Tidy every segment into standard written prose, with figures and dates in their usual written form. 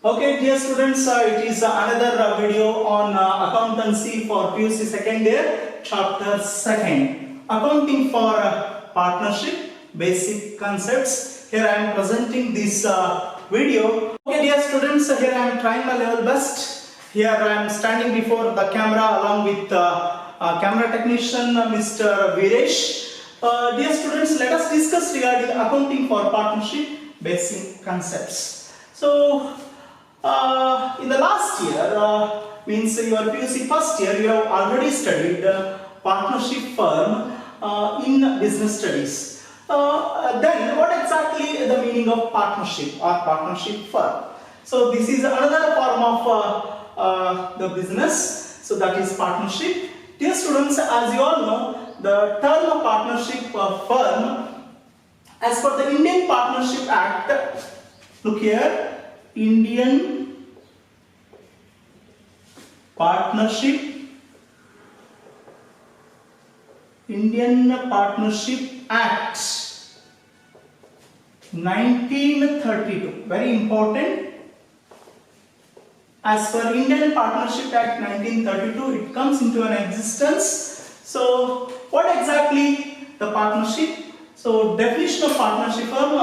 Okay, dear students, it is another video on accountancy for PUC second year, chapter 2nd, accounting for partnership, basic concepts. Here I am presenting this video. Okay, dear students, here I am trying my level best. Here I am standing before the camera along with camera technician Mr. Viresh. Dear students, let us discuss regarding accounting for partnership, basic concepts. So, in the last year, means your PUC first year, you have already studied partnership firm in business studies. Then, what exactly the meaning of partnership or partnership firm? So, this is another form of the business. So, that is partnership. Dear students, as you all know, the term of partnership firm, as per the Indian Partnership Act, look here. Indian Partnership Act 1932, very important. As per Indian Partnership Act 1932, it comes into an existence. So what exactly the partnership? So definition of partnership firm,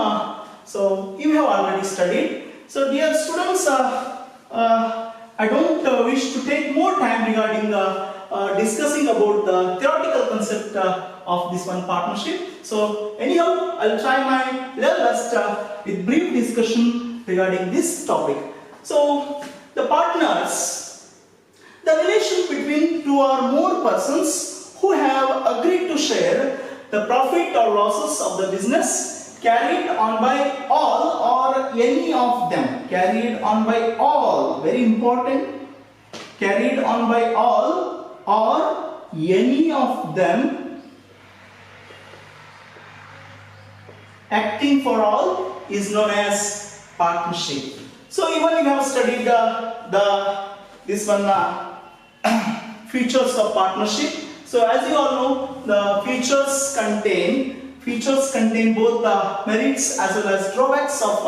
so you have already studied. So dear students, I don't wish to take more time regarding discussing about the theoretical concept of this one partnership. So anyhow, I'll try my level best with brief discussion regarding this topic. So the partners, the relation between two or more persons who have agreed to share the profit or losses of the business carried on by all or any of them. Carried on by all, very important. Carried on by all or any of them. Acting for all is known as partnership. So even you have studied this one features of partnership. So as you all know, the features contain both the merits as well as drawbacks of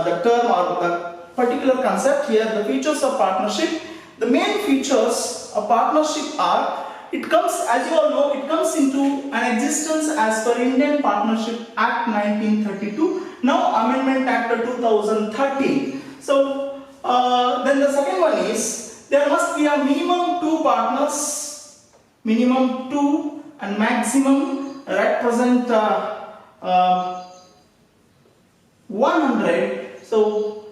the term or the particular concept. Here the features of partnership, the main features of partnership are, it comes, as you all know, it comes into an existence as per Indian Partnership Act 1932, now Amendment Act 2013. So then the second one is, there must be a minimum two partners, minimum two and maximum represent 100. So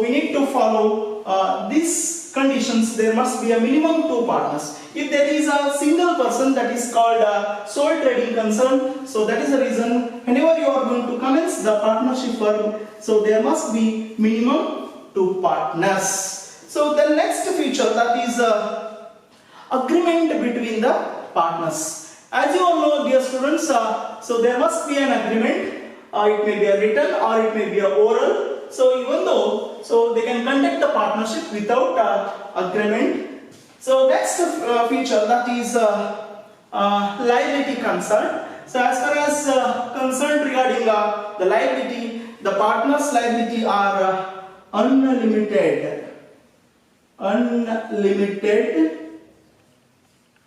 we need to follow these conditions. There must be a minimum two partners. If there is a single person, that is called a sole trading concern. So that is the reason whenever you are going to commence the partnership firm, so there must be minimum two partners. So the next feature, that is agreement between the partners. As you all know, dear students, so there must be an agreement. It may be a written or it may be a oral. So even though, so they can conduct the partnership without agreement. So next feature, that is liability concern. So as far as concerned regarding the liability, the partners' liability are unlimited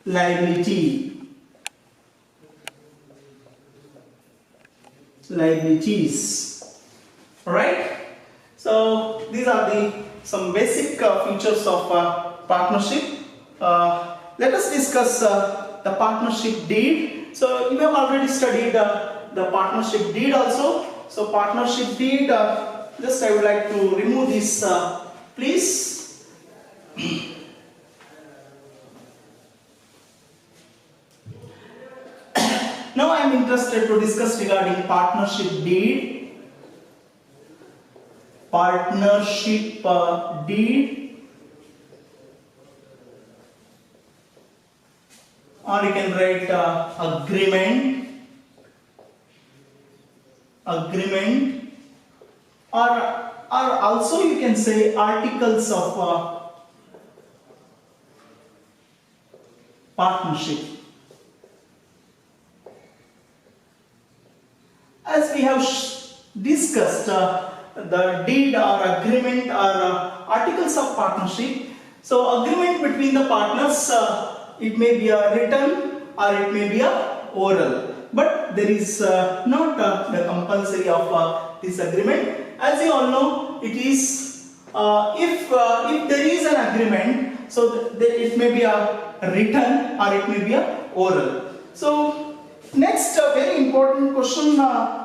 liabilities. Alright, so these are some basic features of partnership. Let us discuss the partnership deed. So you have already studied the partnership deed also. So partnership deed, just I would like to remove this please. Now I am interested to discuss regarding partnership deed. Partnership deed, or you can write agreement, or also you can say articles of partnership. As we have discussed the deed or agreement or articles of partnership. So agreement between the partners, it may be a written or it may be a oral, but there is not the compulsory of this agreement. As you all know, it is if there is an agreement, so it may be a written or it may be a oral. So next very important question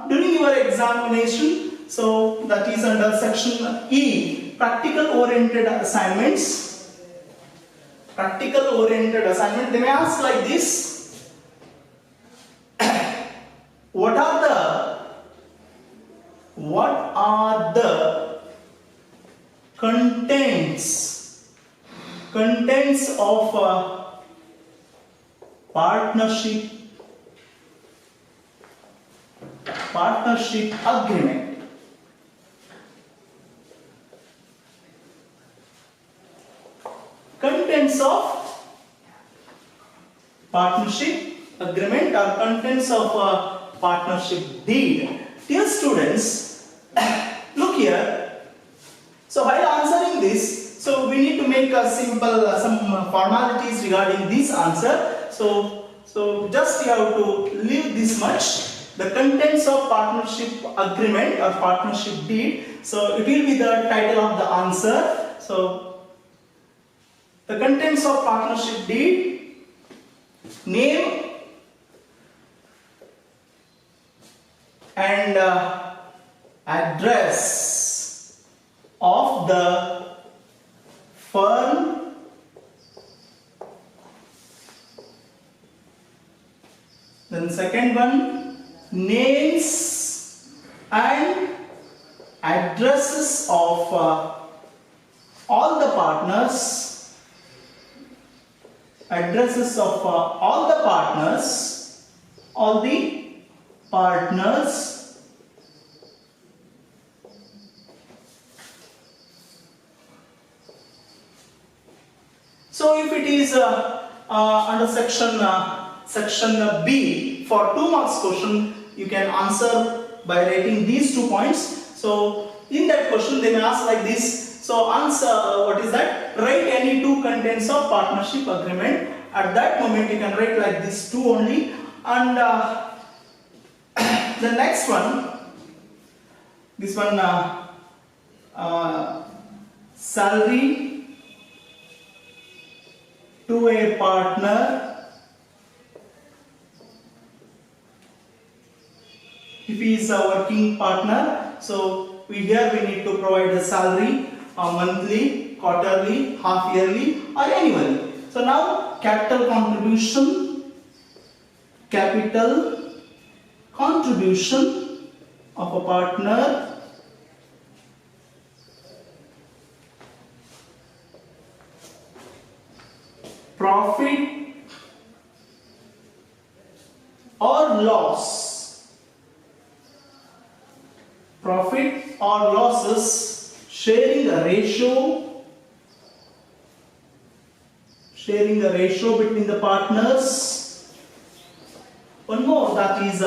during your examination, so that is under section E, practical oriented assignments. Practical oriented assignment, they may ask like this: what are the contents of partnership agreement? Contents of partnership agreement or contents of partnership deed. Dear students, look here. So while answering this, so we need to make a simple some formalities regarding this answer. So just you have to leave this much. The contents of partnership agreement or partnership deed. So it will be the title of the answer. So the contents of partnership deed: name and address of the firm, then second one, names and addresses of all the partners. Addresses of all the partners. So if it is under section B for 2 marks question, you can answer by writing these 2 points. So in that question they may ask like this. So answer, what is that? Write any 2 contents of partnership agreement. At that moment you can write like this 2 only. And the next one, this one, salary to a partner if he is a working partner. So here we need to provide a salary. Monthly, quarterly, half yearly or annually. So now capital contribution of a partner, profit or loss, profit or losses, sharing a ratio between the partners. One more, that is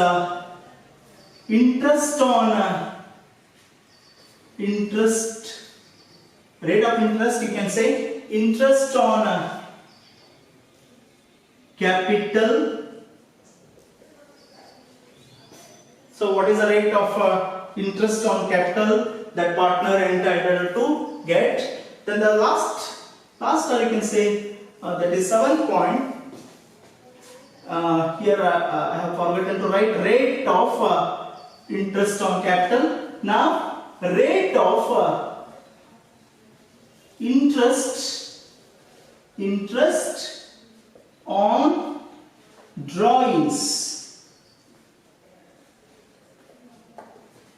rate of interest, you can say interest on capital. So what is the rate of interest on capital that partner entitled to get? Then the last or you can say that is 7th point. Here I have forgotten to write rate of interest on capital. Now rate of interest on drawings.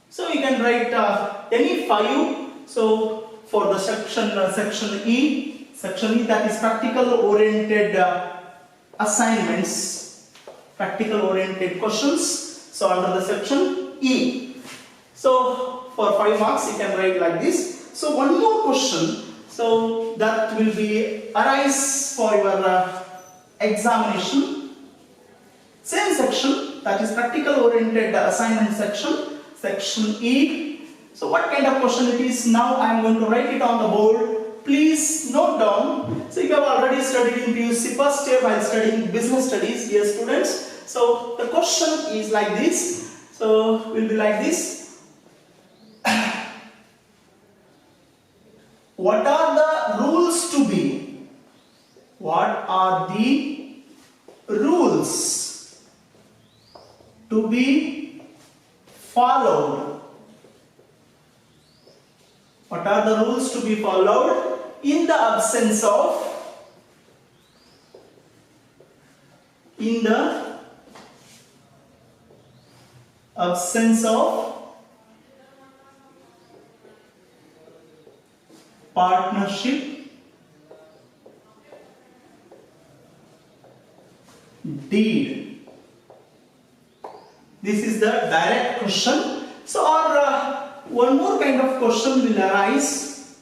So you can write any 5. So for the section E, that is practical oriented assignments, practical oriented questions. So under the section E. So for 5 marks you can write like this. So one more question. So that will be arise for your examination. Same section, that is practical oriented assignment section, section E. So what kind of question it is? Now I am going to write it on the board. Please note down. So you have already studied in PUC first year while studying business studies, dear students. So the question is like this. So will be like this. What are the rules to be? What are the rules to be followed? What are the rules to be followed in the absence of partnership deed? This is the direct question. So one more kind of question will arise.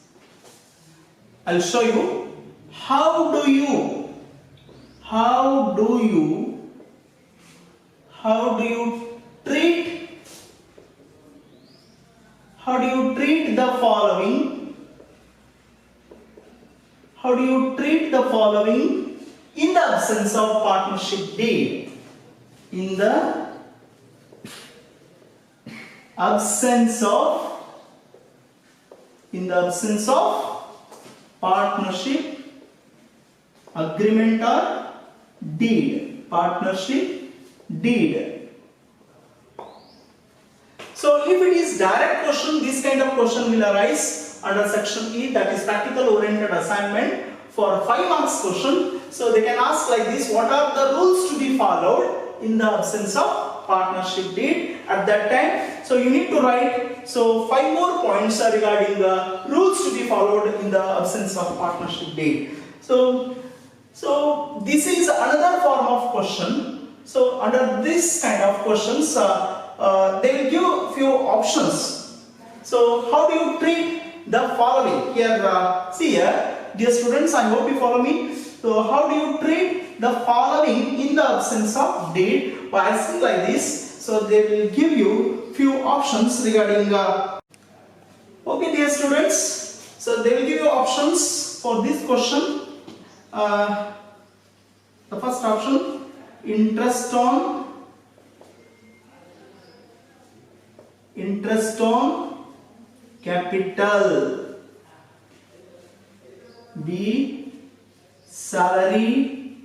I'll show you. How do you treat the following? How do you treat the following in the absence of partnership deed? In the absence of partnership agreement or deed. Partnership deed. So if it is direct question, this kind of question will arise under section E, that is practical oriented assignment for 5 marks question. So they can ask like this: what are the rules to be followed in the absence of partnership deed at that time? So you need to write 5 more points regarding the rules to be followed in the absence of partnership deed. So this is another form of question. So under this kind of questions, they will give few options. So how do you treat the following? Here, see here, dear students, I hope you follow me. So how do you treat the following in the absence of deed? By asking like this, so they will give you few options regarding. Okay, dear students, so they will give you options for this question. The first option, interest on capital. B, salary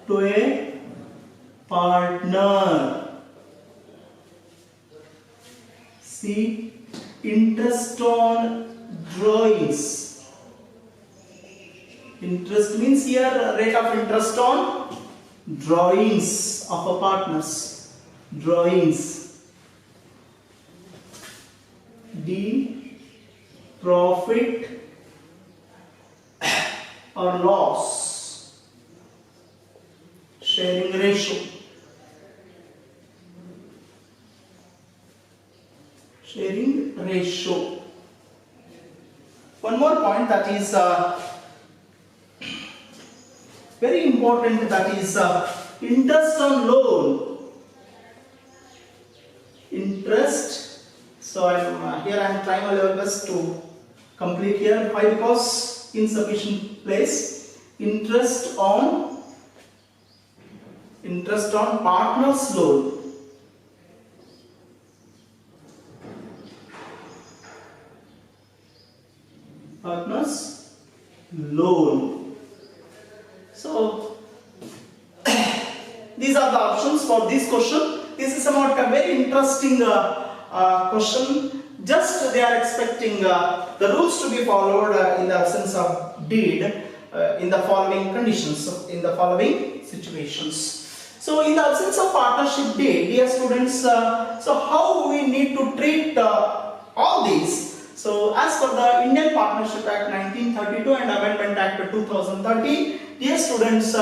to a partner. C, interest on drawings. Interest means here rate of interest on drawings of a partners. Drawings. D, profit or loss. Sharing ratio. Sharing ratio. One more point that is very important, that is interest on loan. Interest. So I am trying my level best to complete here. Why? Because insufficient place. Interest on partner's loan. Partner's loan. So these are the options for this question. This is about a very interesting question. Just they are expecting the rules to be followed in the absence of deed in the following conditions, in the following situations. So in the absence of partnership deed, dear students, so how we need to treat all these? So as per the Indian Partnership Act 1932 and Amendment Act 2013, dear students,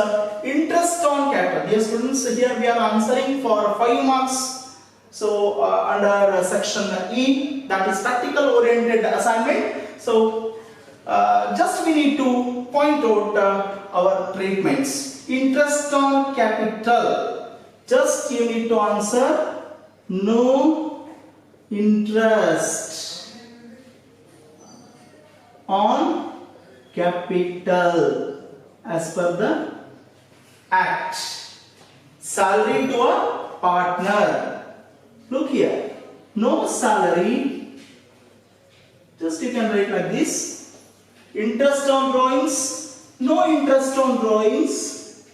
interest on capital. Dear students, here we are answering for 5 marks. So under section E, that is practical oriented assignment. So just we need to point out our treatments. Interest on capital. Just you need to answer no interest on capital as per the act. Salary to a partner. Look here. No salary. Just you can write like this. Interest on drawings. No interest on drawings.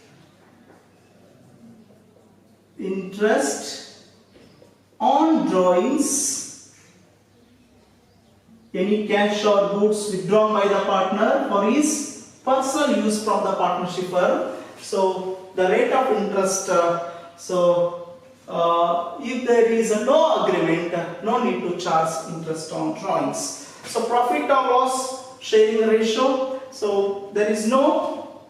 Interest on drawings. Any cash or goods withdrawn by the partner for his personal use from the partnership firm. So the rate of interest. If there is no agreement, no need to charge interest on drawings. So profit or loss sharing ratio. So there is no,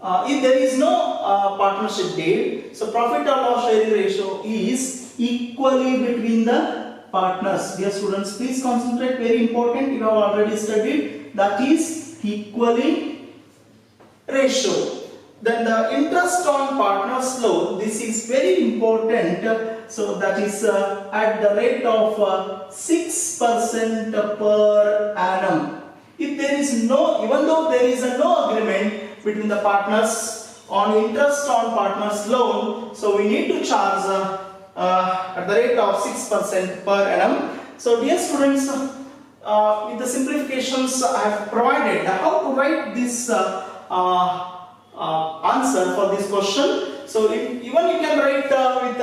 if there is no partnership deal, so profit or loss sharing ratio is equally between the partners. Dear students, please concentrate. Very important. You have already studied. That is equally ratio. Then the interest on partner's loan, this is very important. So that is at the rate of 6% per annum. If there is no, even though there is no agreement between the partners on interest on partner's loan, so we need to charge at the rate of 6% per annum. So dear students, with the simplifications I have provided, how to write this answer for this question. So even you can write with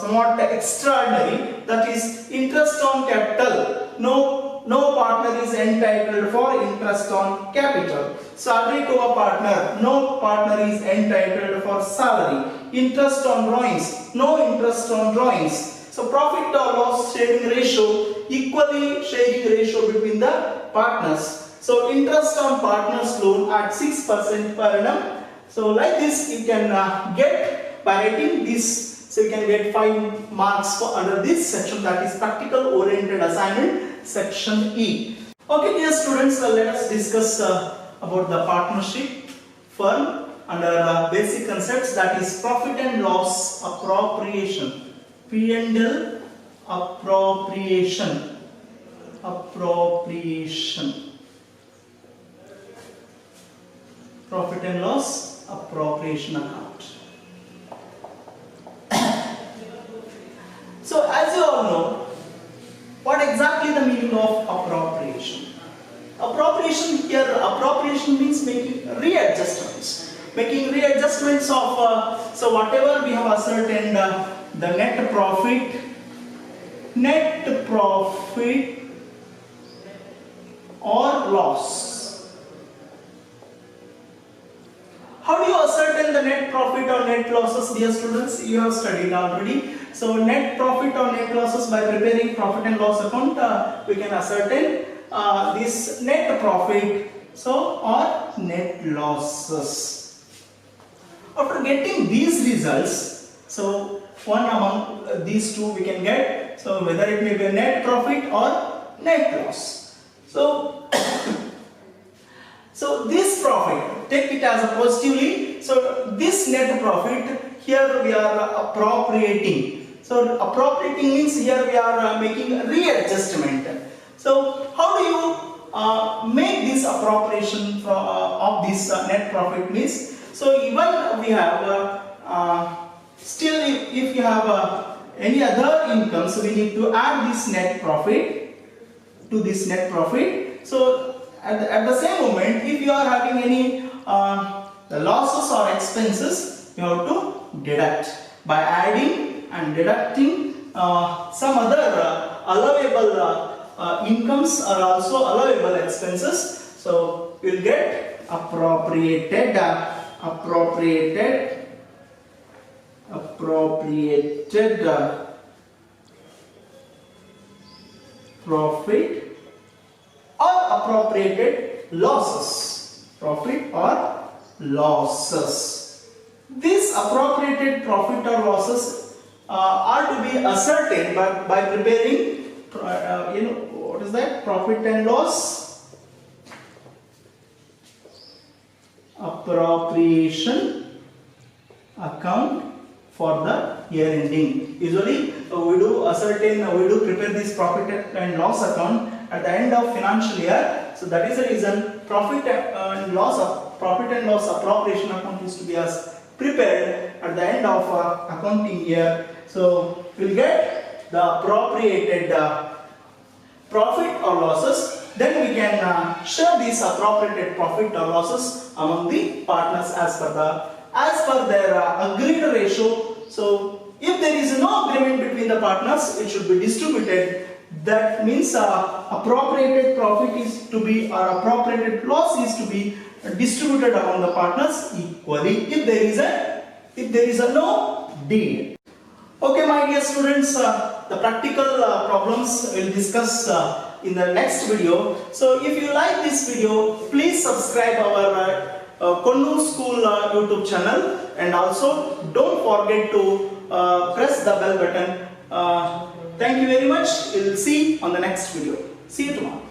somewhat extraordinary, that is interest on capital. No partner is entitled for interest on capital. Salary to a partner. No partner is entitled for salary. Interest on drawings. No interest on drawings. So profit or loss sharing ratio, equally sharing ratio between the partners. So interest on partner's loan at 6% per annum. So like this you can get by writing this. So you can get 5 marks for under this section, that is practical oriented assignment section E. Okay dear students, let us discuss about the partnership firm under basic concepts, that is profit and loss appropriation. P&L appropriation. Profit and loss appropriation account. So as you all know, what exactly the meaning of appropriation? Appropriation here, appropriation means making readjustments. Making readjustments of, so whatever we have ascertained, the net profit or loss. How do you ascertain the net profit or net losses, dear students? You have studied already. So net profit or net losses, by preparing profit and loss account, we can ascertain this net profit, so or net losses. After getting these results, so one among these two we can get, so whether it may be a net profit or net loss. So so this profit, take it as a positively. So this net profit, here we are appropriating. So appropriating means here we are making a readjustment. So how do you make this appropriation of this net profit means? So even we have still if you have any other income, so we need to add this net profit to this net profit. So at the same moment, if you are having any losses or expenses, you have to deduct by adding and deducting some other allowable incomes are also allowable expenses. So you will get appropriated profit or appropriated losses. Profit or losses. These appropriated profit or losses are to be ascertained by preparing, what is that? Profit and loss appropriation account for the year ending. Usually we do prepare this profit and loss account at the end of financial year. So that is the reason profit and loss appropriation account is to be as prepared at the end of accounting year. So we'll get the appropriated profit or losses. Then we can share these appropriated profit or losses among the partners as per their agreed ratio. So if there is no agreement between the partners, it should be distributed. That means appropriated profit is to be or appropriated loss is to be distributed among the partners equally if there is a no deed. Okay, my dear students, the practical problems we'll discuss in the next video. So if you like this video, please subscribe our Konnur School YouTube channel, and also don't forget to press the bell button. Thank you very much. We'll see on the next video. See you tomorrow.